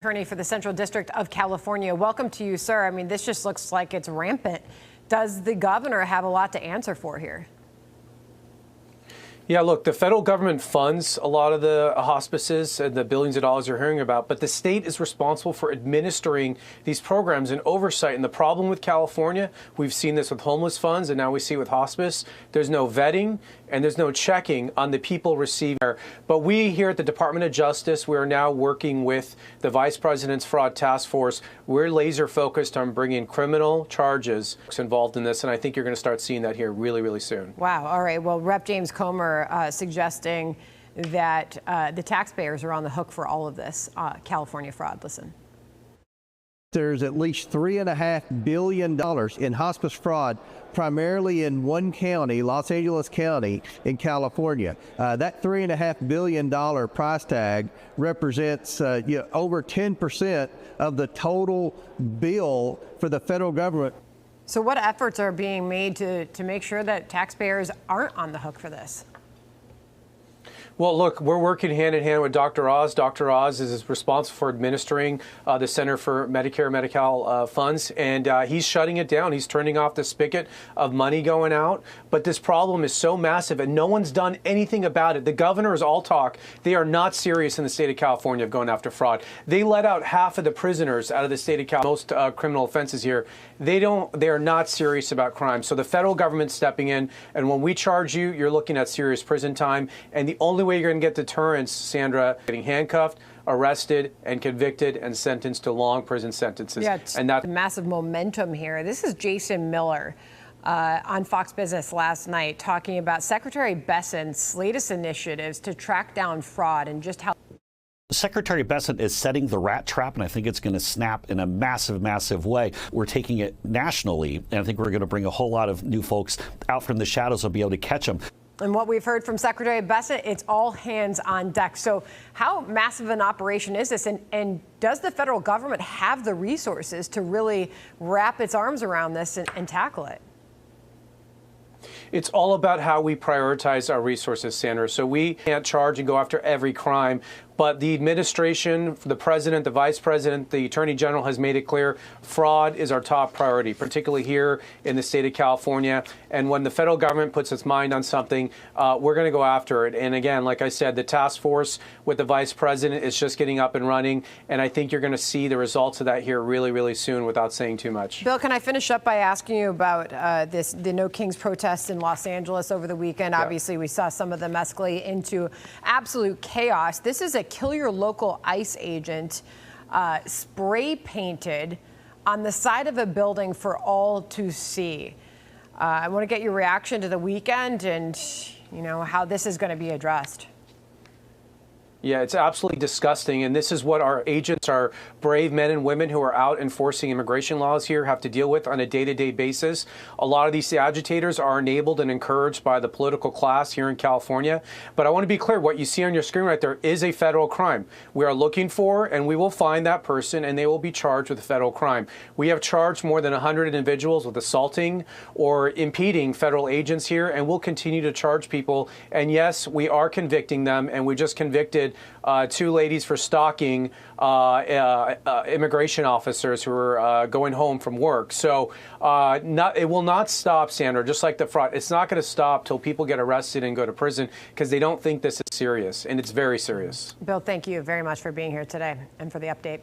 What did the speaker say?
Attorney for the Central District of California. Welcome to you, sir. I mean, this just looks like it's rampant. Does the governor have a lot to answer for here? Yeah, look, the federal government funds a lot of the hospices and the billions of dollars you're hearing about, but the state is responsible for administering these programs and oversight. And the problem with California, we've seen this with homeless funds, and now we see it with hospice. There's no vetting and there's no checking on the people receiving care. But we here at the Department of Justice, we are now working with the Vice President's Fraud Task Force. We're laser focused on bringing criminal charges involved in this, and I think you're going to start seeing that here really, really soon. Wow. All right. Well, Rep. James Comer suggesting that the taxpayers are on the hook for all of this California fraud. Listen. There's at least $3.5 billion in hospice fraud, primarily in one county, Los Angeles County in California. That $3.5 billion price tag represents over 10% of the total bill for the federal government. So what efforts are being made to make sure that taxpayers aren't on the hook for this? Well, look, we're working hand in hand with Dr. Oz. Dr. Oz is responsible for administering the Center for Medicare Medi-Cal funds, and he's shutting it down. He's turning off the spigot of money going out. But this problem is so massive, and no one's done anything about it. The governor is all talk. They are not serious in the state of California of going after fraud. They let out half of the prisoners out of the state of California, most criminal offenses here. They are not serious about crime. So the federal government's stepping in, and when we charge you, you're looking at serious prison time. And the only way you're going to get deterrence, Sandra, getting handcuffed, arrested, and convicted and sentenced to long prison sentences. Yeah, and that's massive momentum here. This is Jason Miller on Fox Business last night talking about Secretary Bessent's latest initiatives to track down fraud and just how Secretary Bessent is setting the rat trap, and I think it's going to snap in a massive, massive way. We're taking it nationally, and I think we're going to bring a whole lot of new folks out from the shadows will be able to catch them. And what we've heard from Secretary Bessent, it's all hands on deck. So how massive an operation is this? And does the federal government have the resources to really wrap its arms around this and tackle it? It's all about how we prioritize our resources, Sandra. So we can't charge and go after every crime. But the administration, the president, the vice president, the attorney general has made it clear fraud is our top priority, particularly here in the state of California. And when the federal government puts its mind on something, we're going to go after it. And again, like I said, the task force with the vice president is just getting up and running. And I think you're going to see the results of that here really, really soon without saying too much. Bill, can I finish up by asking you about the No Kings protests in Los Angeles over the weekend? Yeah. Obviously, we saw some of them escalate into absolute chaos. This is a kill your local ICE agent spray painted on the side of a building for all to see. I want to get your reaction to the weekend and, you know, how this is going to be addressed. Yeah, it's absolutely disgusting. And this is what our agents, our brave men and women who are out enforcing immigration laws here have to deal with on a day-to-day basis. A lot of these agitators are enabled and encouraged by the political class here in California. But I want to be clear, what you see on your screen right there is a federal crime. We are looking for, and we will find that person, and they will be charged with a federal crime. We have charged more than 100 individuals with assaulting or impeding federal agents here, and we'll continue to charge people. And yes, we are convicting them, and we just convicted two ladies for stalking immigration officers who were going home from work. So it will not stop, Sandra, just like the fraud. It's not going to stop till people get arrested and go to prison because they don't think this is serious, and it's very serious. Bill, thank you very much for being here today and for the update.